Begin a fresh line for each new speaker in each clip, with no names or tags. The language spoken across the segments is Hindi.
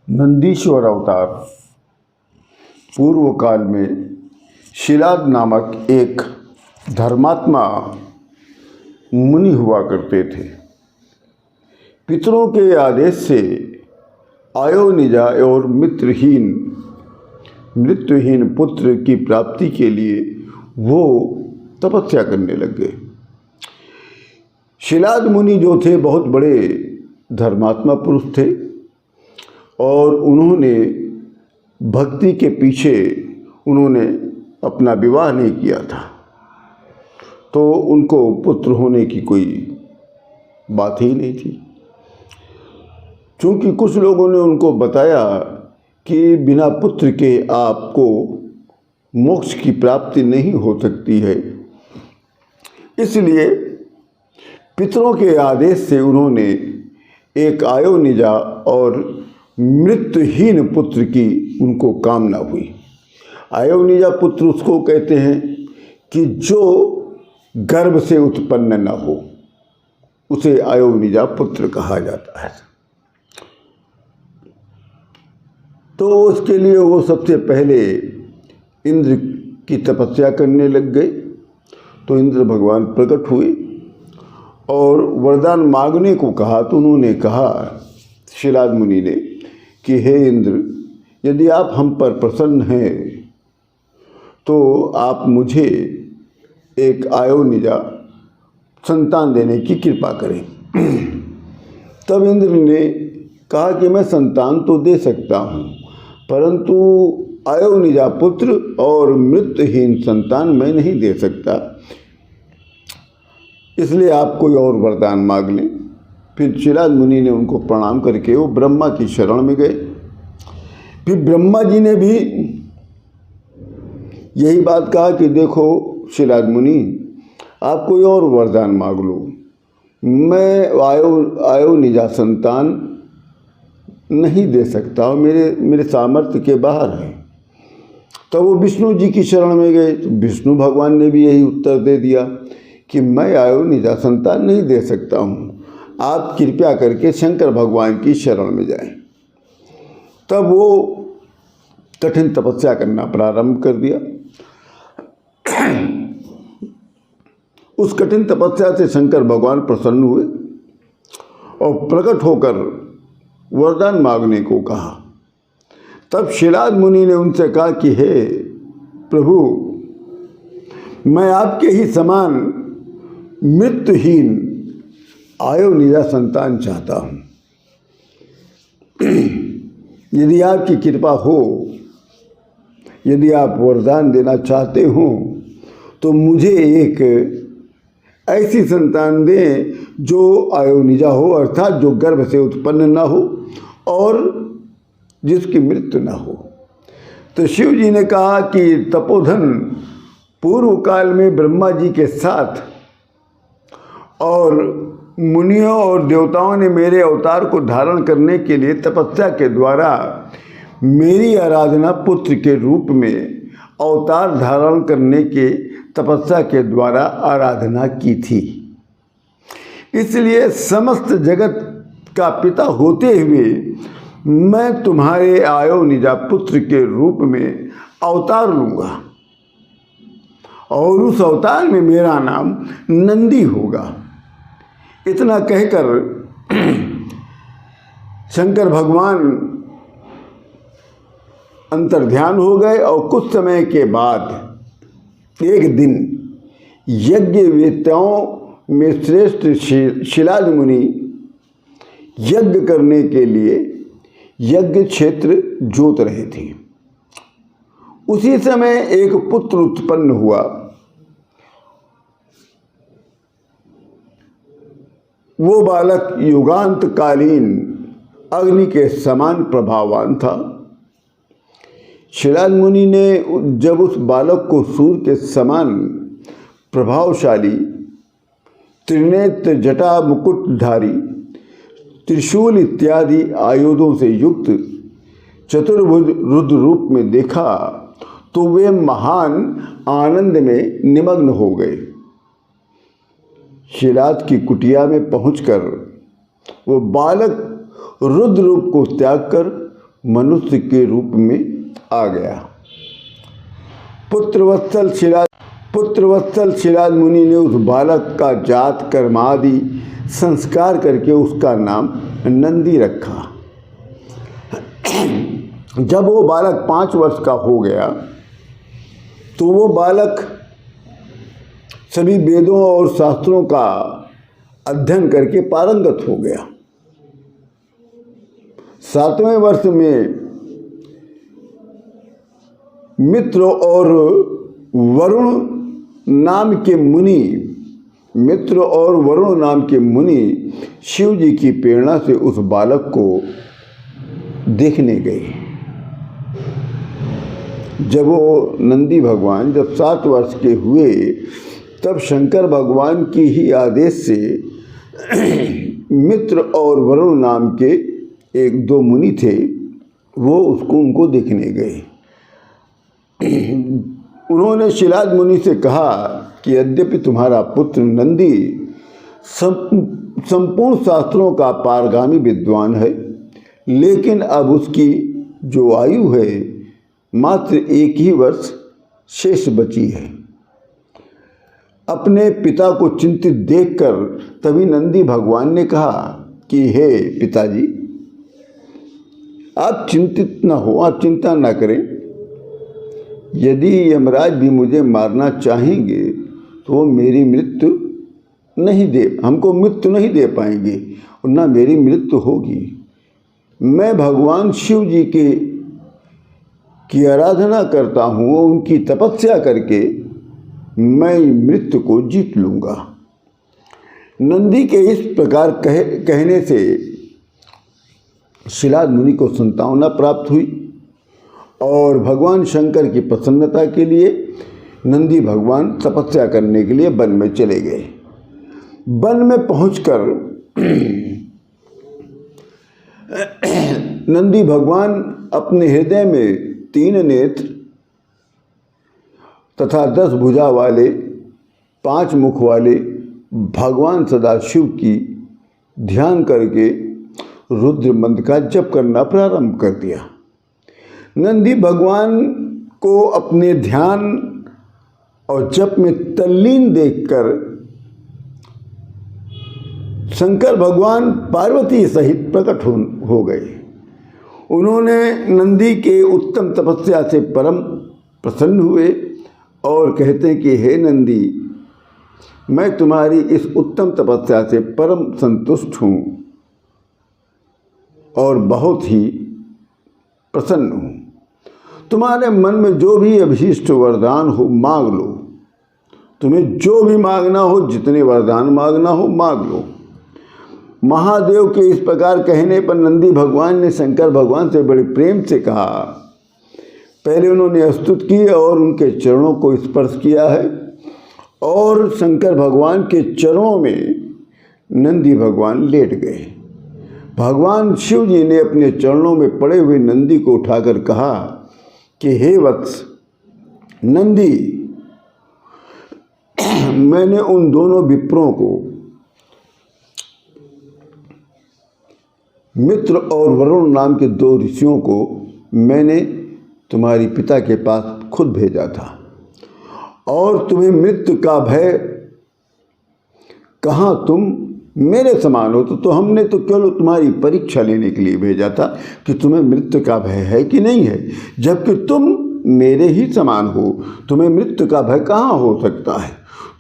नंदीश्वर अवतार। पूर्व काल में शिलाद नामक एक धर्मात्मा मुनि हुआ करते थे। पितरों के आदेश से आयोनिजा और मृत्युहीन पुत्र की प्राप्ति के लिए वो तपस्या करने लग गए। शिलाद मुनि जो थे बहुत बड़े धर्मात्मा पुरुष थे और उन्होंने भक्ति के पीछे उन्होंने अपना विवाह नहीं किया था, तो उनको पुत्र होने की कोई बात ही नहीं थी। क्योंकि कुछ लोगों ने उनको बताया कि बिना पुत्र के आपको मोक्ष की प्राप्ति नहीं हो सकती है, इसलिए पितरों के आदेश से उन्होंने एक आयोनिजा और मृत्युहीन पुत्र की उनको कामना हुई। आयोनिजा पुत्र उसको कहते हैं कि जो गर्भ से उत्पन्न न हो, उसे आयोनिजा पुत्र कहा जाता है। तो उसके लिए वो सबसे पहले इंद्र की तपस्या करने लग गए। तो इंद्र भगवान प्रकट हुए और वरदान मांगने को कहा। तो उन्होंने कहा शिलाद मुनि ने कि हे इंद्र, यदि आप हम पर प्रसन्न हैं तो आप मुझे एक आयोनिजा संतान देने की कृपा करें। तब इंद्र ने कहा कि मैं संतान तो दे सकता हूँ, परंतु आयोनिजा पुत्र और मृत्युहीन संतान मैं नहीं दे सकता, इसलिए आप कोई और वरदान मांग लें। फिर शिलाद मुनि ने उनको प्रणाम करके वो ब्रह्मा की शरण में गए। फिर ब्रह्मा जी ने भी यही बात कहा कि देखो शिलाद मुनि, आप कोई और वरदान मांग लो, मैं आयोनिजा संतान नहीं दे सकता हूँ, मेरे सामर्थ्य के बाहर है। तो वो विष्णु जी की शरण में गए। तो विष्णु भगवान ने भी यही उत्तर दे दिया कि मैं आयोनिजा संतान नहीं दे सकता हूँ, आप कृपया करके शंकर भगवान की शरण में जाएं। तब वो कठिन तपस्या करना प्रारंभ कर दिया। उस कठिन तपस्या से शंकर भगवान प्रसन्न हुए और प्रकट होकर वरदान मांगने को कहा। तब शिलाद मुनि ने उनसे कहा कि हे प्रभु, मैं आपके ही समान मृत्युहीन आयोनिजा संतान चाहता हूँ। यदि आपकी कृपा हो, यदि आप वरदान देना चाहते हो, तो मुझे एक ऐसी संतान दें जो आयोनिजा हो, अर्थात जो गर्भ से उत्पन्न ना हो और जिसकी मृत्यु ना हो। तो शिव जी ने कहा कि तपोधन पूर्व काल में ब्रह्मा जी के साथ और मुनियों और देवताओं ने मेरे अवतार को धारण करने के लिए तपस्या के द्वारा मेरी आराधना पुत्र के रूप में अवतार धारण करने के तपस्या के द्वारा आराधना की थी। इसलिए समस्त जगत का पिता होते हुए मैं तुम्हारे आयोनिजा पुत्र के रूप में अवतार लूँगा और उस अवतार में मेरा नाम नंदी होगा। इतना कहकर शंकर भगवान अंतर्ध्यान हो गए और कुछ समय के बाद एक दिन यज्ञवेत्ताओं में श्रेष्ठ शिलाद मुनि यज्ञ करने के लिए यज्ञ क्षेत्र जोत रहे थे। उसी समय एक पुत्र उत्पन्न हुआ। वो बालक युगांतकालीन अग्नि के समान प्रभाववान था। शिलाद मुनि ने जब उस बालक को सूर्य के समान प्रभावशाली, त्रिनेत्र जटा मुकुटधारी, त्रिशूल इत्यादि आयुधों से युक्त चतुर्भुज रुद्र रूप में देखा, तो वे महान आनंद में निमग्न हो गए। शिलाद की कुटिया में पहुंचकर वो बालक रुद्र रूप को त्याग कर मनुष्य के रूप में आ गया। पुत्रवत्सल शिलाद मुनि ने उस बालक का जात कर्म आदि संस्कार करके उसका नाम नंदी रखा। जब वो बालक 5 वर्ष का हो गया तो वो बालक सभी वेदों और शास्त्रों का अध्ययन करके पारंगत हो गया। 7वें वर्ष में मित्र और वरुण नाम के मुनि शिव जी की प्रेरणा से उस बालक को देखने गए। जब वो नंदी भगवान जब 7 वर्ष के हुए तब शंकर भगवान की ही आदेश से मित्र और वरुण नाम के 1-2 मुनि थे, वो उनको देखने गए। उन्होंने शिलाद मुनि से कहा कि यद्यपि तुम्हारा पुत्र नंदी संपूर्ण शास्त्रों का पारगामी विद्वान है, लेकिन अब उसकी जो आयु है मात्र 1 ही वर्ष शेष बची है। अपने पिता को चिंतित देखकर तभी नंदी भगवान ने कहा कि हे पिताजी, आप चिंतित न हो, आप चिंता न करें। यदि यमराज भी मुझे मारना चाहेंगे तो वो मेरी हमको मृत्यु नहीं दे पाएंगे और ना मेरी मृत्यु होगी। मैं भगवान शिव जी की आराधना करता हूँ, उनकी तपस्या करके मैं मृत्यु को जीत लूँगा। नंदी के इस प्रकार कहने से शिलाद मुनि को संतावना प्राप्त हुई और भगवान शंकर की प्रसन्नता के लिए नंदी भगवान तपस्या करने के लिए वन में चले गए। वन में पहुंचकर नंदी भगवान अपने हृदय में 3 नेत्र तथा 10 भुजा वाले 5 मुख वाले भगवान सदाशिव की ध्यान करके रुद्र मंत्र का जप करना प्रारंभ कर दिया। नंदी भगवान को अपने ध्यान और जप में तल्लीन देखकर शंकर भगवान पार्वती सहित प्रकट हो गए। उन्होंने नंदी के उत्तम तपस्या से परम प्रसन्न हुए और कहते हैं कि हे नंदी, मैं तुम्हारी इस उत्तम तपस्या से परम संतुष्ट हूँ और बहुत ही प्रसन्न हूँ। तुम्हारे मन में जो भी अभिष्ट वरदान हो मांग लो। तुम्हें जो भी मांगना हो, जितने वरदान मांगना हो मांग लो। महादेव के इस प्रकार कहने पर नंदी भगवान ने शंकर भगवान से बड़े प्रेम से कहा। पहले उन्होंने स्तुति की और उनके चरणों को स्पर्श किया है और शंकर भगवान के चरणों में नंदी भगवान लेट गए। भगवान शिव जी ने अपने चरणों में पड़े हुए नंदी को उठाकर कहा कि हे वत्स नंदी, मैंने उन दोनों विप्रों को, मित्र और वरुण नाम के 2 ऋषियों को मैंने तुम्हारी पिता के पास खुद भेजा था और तुम्हें मृत्यु का भय, कहाँ तुम मेरे समान हो, तो हमने तो केवल तुम्हारी परीक्षा लेने के लिए भेजा था कि तुम्हें मृत्यु का भय है कि नहीं है, जबकि तुम मेरे ही समान हो, तुम्हें मृत्यु का भय कहाँ हो सकता है।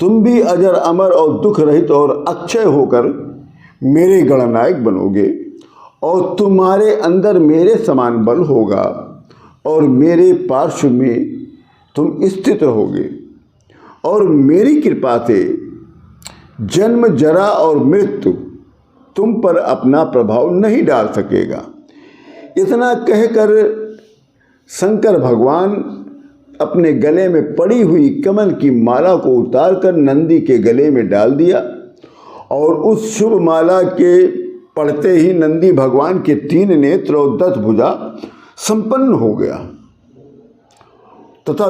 तुम भी अजर अमर और दुख रहित और अक्षय होकर मेरे गणनायक बनोगे और तुम्हारे अंदर मेरे समान बल होगा और मेरे पार्श्व में तुम स्थित रहोगे और मेरी कृपा से जन्म, जरा और मृत्यु तुम पर अपना प्रभाव नहीं डाल सकेगा। इतना कहकर शंकर भगवान अपने गले में पड़ी हुई कमल की माला को उतारकर नंदी के गले में डाल दिया और उस शुभ माला के पढ़ते ही नंदी भगवान के 3 नेत्र और 10 भुजा संपन्न हो गया तथा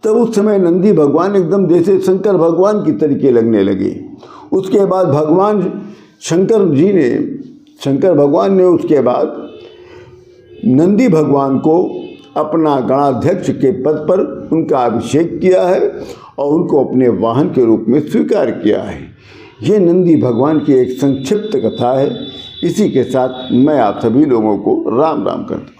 तब उस समय नंदी भगवान एकदम जैसे शंकर भगवान की तरीके लगने लगे। उसके बाद शंकर भगवान ने उसके बाद नंदी भगवान को अपना गणाध्यक्ष के पद पर उनका अभिषेक किया है और उनको अपने वाहन के रूप में स्वीकार किया है। ये नंदी भगवान की एक संक्षिप्त कथा है। इसी के साथ मैं आप सभी लोगों को राम राम करता हूँ।